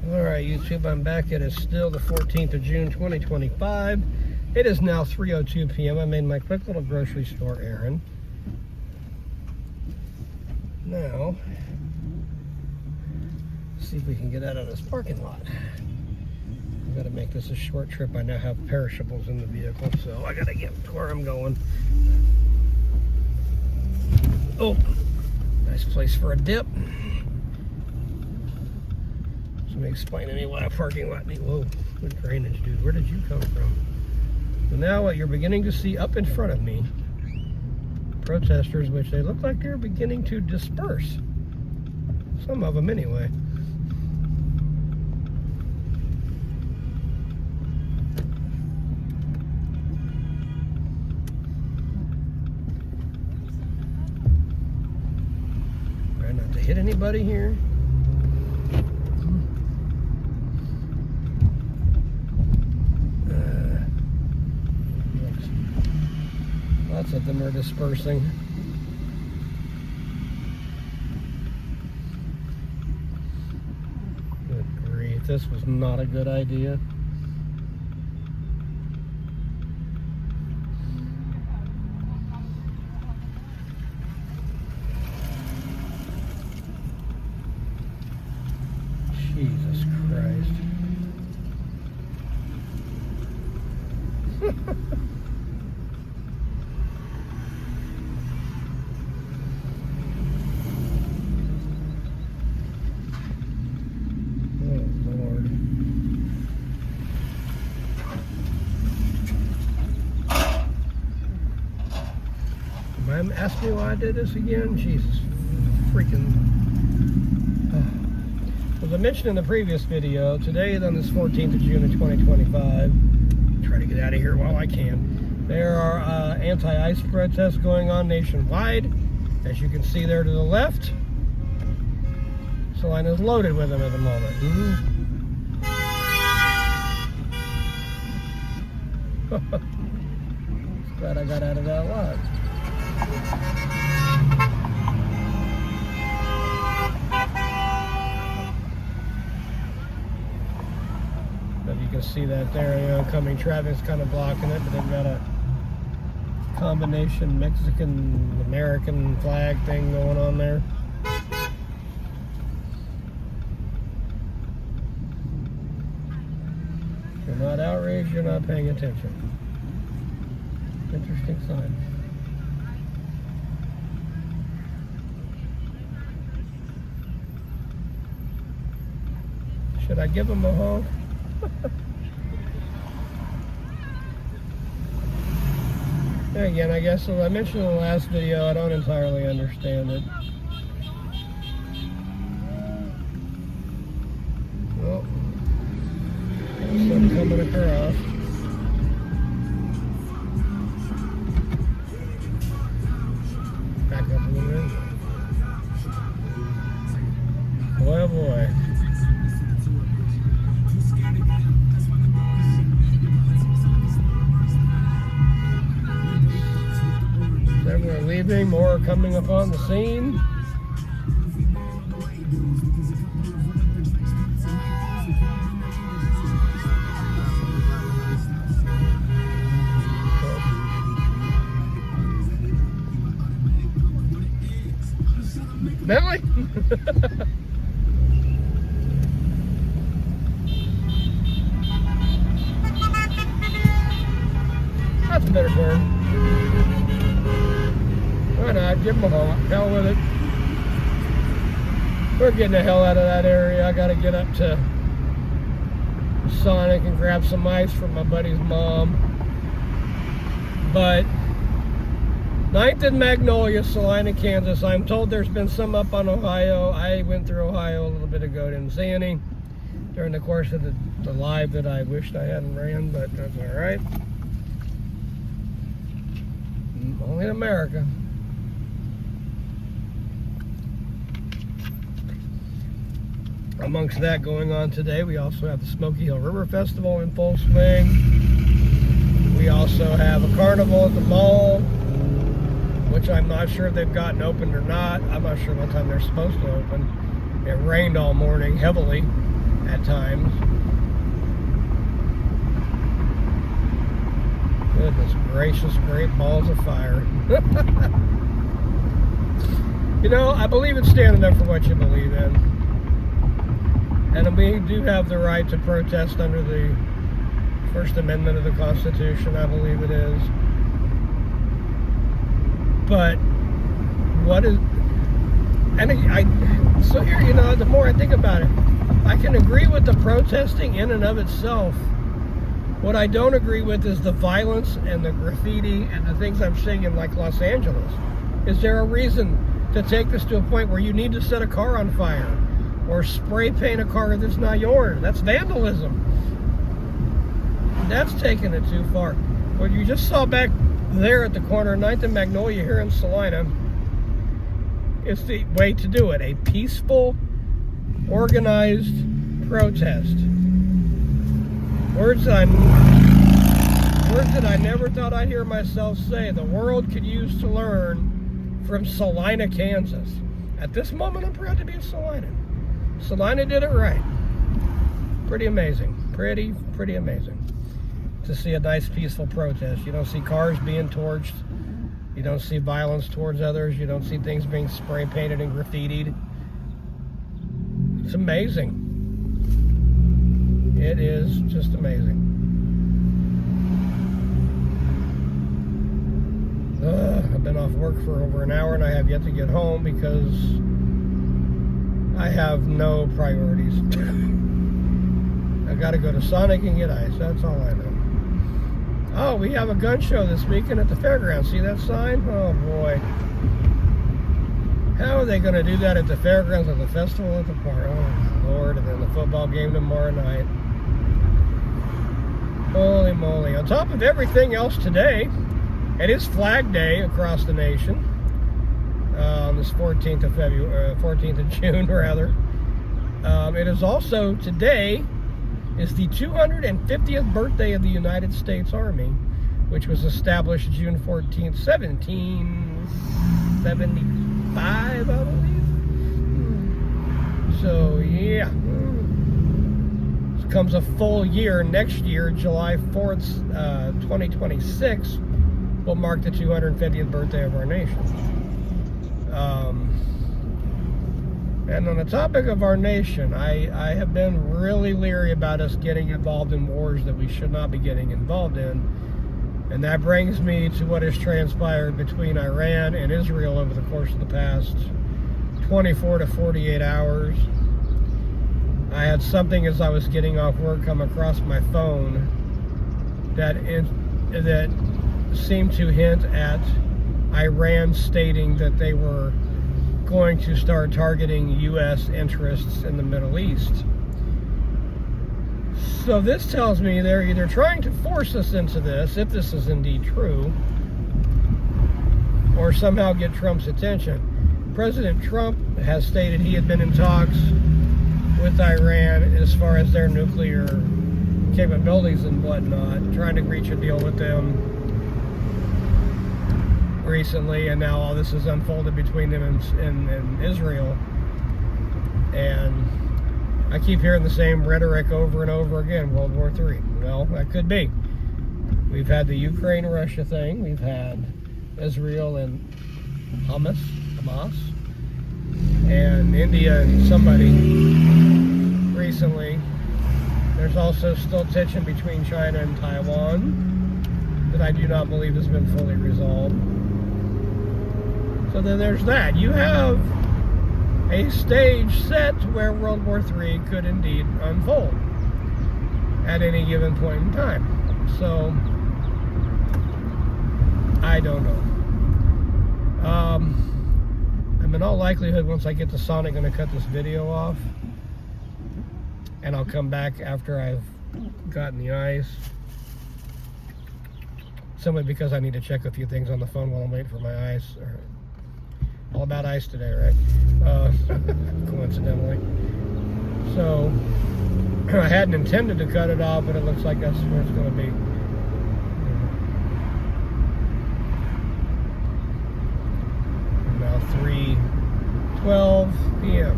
Alright, YouTube, I'm back. It is still the 14th of June, 2025. It is now 3:02 p.m. I made my quick little grocery store errand. Now, see if we can get out of this parking lot. I've got to make this a short trip. I now have perishables in the vehicle, so I got to get to where I'm going. Oh, nice place for a dip. So let me explain to me what a parking lot needs. Whoa, good drainage, dude. Where did you come from? So now what you're beginning to see up in front of me, protesters, which they look like they're beginning to disperse. Some of them anyway. Try not to hit anybody here. Lots of them are dispersing. Good grief, this was not a good idea. Jesus Christ. Ask me why I did this again? Jesus freaking. As I mentioned in the previous video, today on this 14th of June of 2025, try to get out of here while I can. There are anti-ICE protests going on nationwide. As you can see there to the left, Salina's loaded with them at the moment. Glad I got out of that lot. But you can see that there, you know, coming traffic's kind of blocking it, but they've got a combination Mexican-American flag thing going on there. If you're not outraged, you're not paying attention. Interesting sign. Should I give him a honk? There again, I guess, as I mentioned in the last video, I don't entirely understand it. Well, there's some coming across. Back up a little bit. Boy, oh boy. We're leaving, more are coming upon the scene. Bentley? That's a better turn. Why not? Give them a honk. Hell with it. We're getting the hell out of that area. I gotta get up to Sonic and grab some ice from my buddy's mom. But 9th and Magnolia, Salina, Kansas. I'm told there's been some up on Ohio. I went through Ohio a little bit ago. Didn't see any during the course of the live that I wished I hadn't ran, but that's alright. Only in America. Amongst that going on today, we also have the Smoky Hill River Festival in full swing. We also have a carnival at the mall, which I'm not sure if they've gotten opened or not. I'm not sure what time they're supposed to open. It rained all morning heavily, at times. Goodness gracious, great balls of fire. You know, I believe in standing up for what you believe in. And we do have the right to protest under the First Amendment of the Constitution, I believe it is. But what is... And so here, you know, the more I think about it, I can agree with the protesting in and of itself. What I don't agree with is the violence and the graffiti and the things I'm seeing in, like, Los Angeles. Is there a reason to take this to a point where you need to set a car on fire or spray paint a car that's not yours? That's vandalism. That's taking it too far. What you just saw back there at the corner of 9th and Magnolia here in Salina is the way to do it. A peaceful, organized protest. Words that I never thought I'd hear myself say. The world could use to learn from Salina, Kansas. At this moment, I'm proud to be a Salina. Salina did it right. Pretty amazing. Pretty amazing to see a nice, peaceful protest. You don't see cars being torched. You don't see violence towards others. You don't see things being spray painted and graffitied. It's amazing. It is just amazing. I've been off work for over an hour and I have yet to get home because I have no priorities. I gotta go to Sonic and get ice. That's all I know. Oh, we have a gun show this weekend at the fairgrounds. See that sign? Oh boy. How are they gonna do that at the fairgrounds, at the festival, at the park? Oh Lord, and then the football game tomorrow night. Holy moly. On top of everything else today, it is Flag Day across the nation. On this 14th of February, 14th of June, rather. It is also today is the 250th birthday of the United States Army, which was established June 14th, 1775, I believe. So, yeah. This comes a full year. Next year, July 4th, 2026, will mark the 250th birthday of our nation. And on the topic of our nation, I have been really leery about us getting involved in wars that we should not be getting involved in. And that brings me to what has transpired between Iran and Israel over the course of the past 24 to 48 hours. I had something as I was getting off work come across my phone that seemed to hint at Iran stating that they were going to start targeting U.S. interests in the Middle East. So this tells me they're either trying to force us into this, if this is indeed true, or somehow get Trump's attention. President Trump has stated he had been in talks with Iran as far as their nuclear capabilities and whatnot, trying to reach a deal with them recently, and now all this has unfolded between them and Israel. And I keep hearing the same rhetoric over and over again, World War III. Well, that could be. We've had the Ukraine-Russia thing. We've had Israel and Hamas, and India and somebody recently. There's also still tension between China and Taiwan that I do not believe has been fully resolved. So then there's that. You have a stage set where World War III could indeed unfold at any given point in time. So, I don't know. I'm in all likelihood, once I get to Sonic, going to cut this video off. And I'll come back after I've gotten the ice. Simply because I need to check a few things on the phone while I'm waiting for my ice. All about ice today, right? Coincidentally. So, I hadn't intended to cut it off, but it looks like that's where it's going to be. Now 3:12 p.m.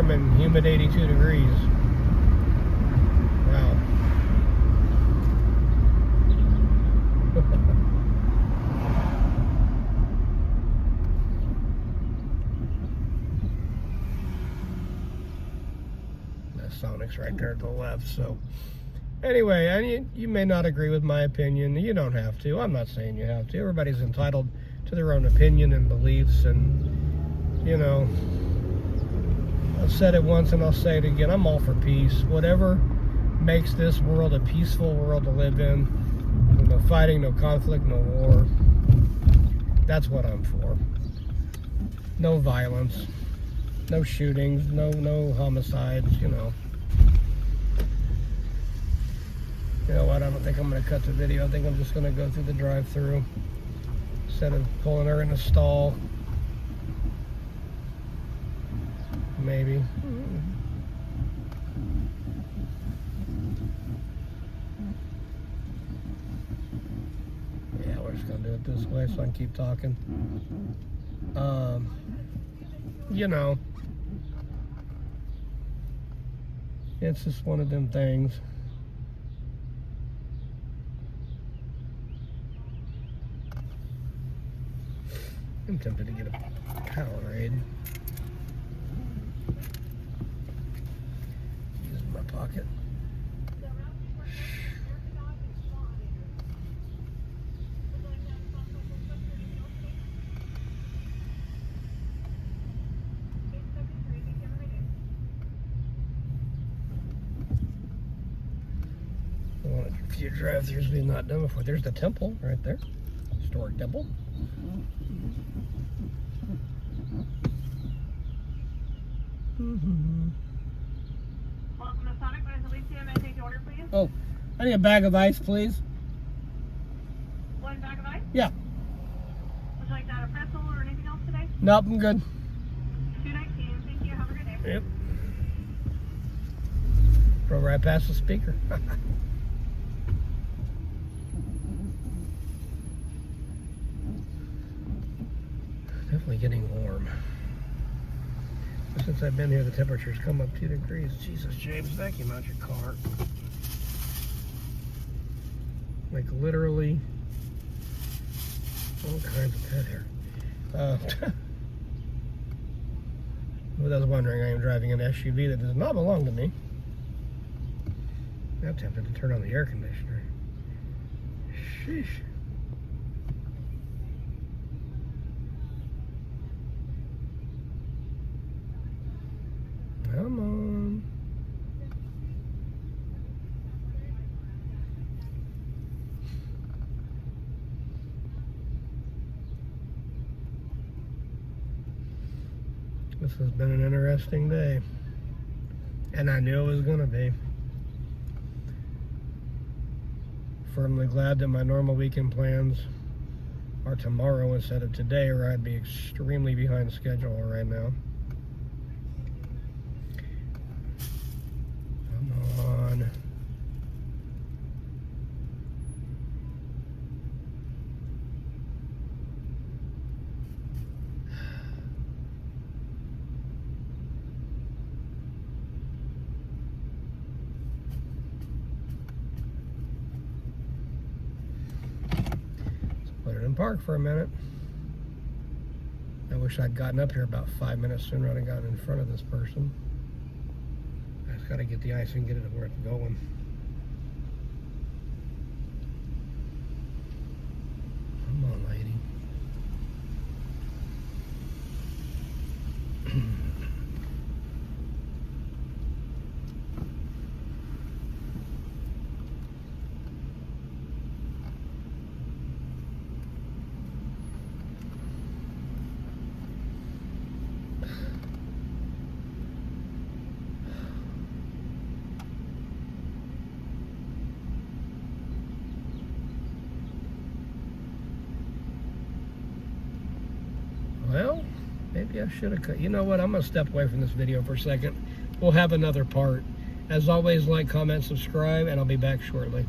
warm and humid 82 degrees. Wow. That Sonic's right there to the left. So anyway, you may not agree with my opinion. You don't have to. I'm not saying you have to. Everybody's entitled to their own opinion and beliefs, and you know, I've said it once and I'll say it again. I'm all for peace. Whatever makes this world a peaceful world to live in. No fighting, no conflict, no war. That's what I'm for. No violence, no shootings, no homicides, you know. You know what, I don't think I'm going to cut the video. I think I'm just going to go through the drive-thru instead of pulling her in a stall. Maybe. Yeah, we're just going to do it this way so I can keep talking. You know, it's just one of them things. I'm tempted to get a Powerade. Use my pocket. A few drive-thrus we've not done before. There's the temple right there. Historic temple. Welcome to Sonic. My name is Alicia. May I take your order, please? Oh, I need a bag of ice, please. One bag of ice? Yeah. Would you like to add a pretzel or anything else today? Nope, I'm good. $2.19. Thank you. Have a good day. Yep. Go right past the speaker. Definitely getting warm. Since I've been here, the temperature's come up 2 degrees. Jesus, James, vacuum out your car. Like literally all kinds of pet hair. For those wondering, I am driving an SUV that does not belong to me. I'm tempted to turn on the air conditioner. Sheesh. Come on. This has been an interesting day. And I knew it was going to be. Firmly glad that my normal weekend plans are tomorrow instead of today, or I'd be extremely behind schedule right now. Come on. Put it in park for a minute. I wish I'd gotten up here about 5 minutes sooner. I'd have gotten in front of this person. I just got to get the ice and get it where it's going. Come on, lady. Well, maybe I should have cut. You know what? I'm going to step away from this video for a second. We'll have another part. As always, like, comment, subscribe, and I'll be back shortly.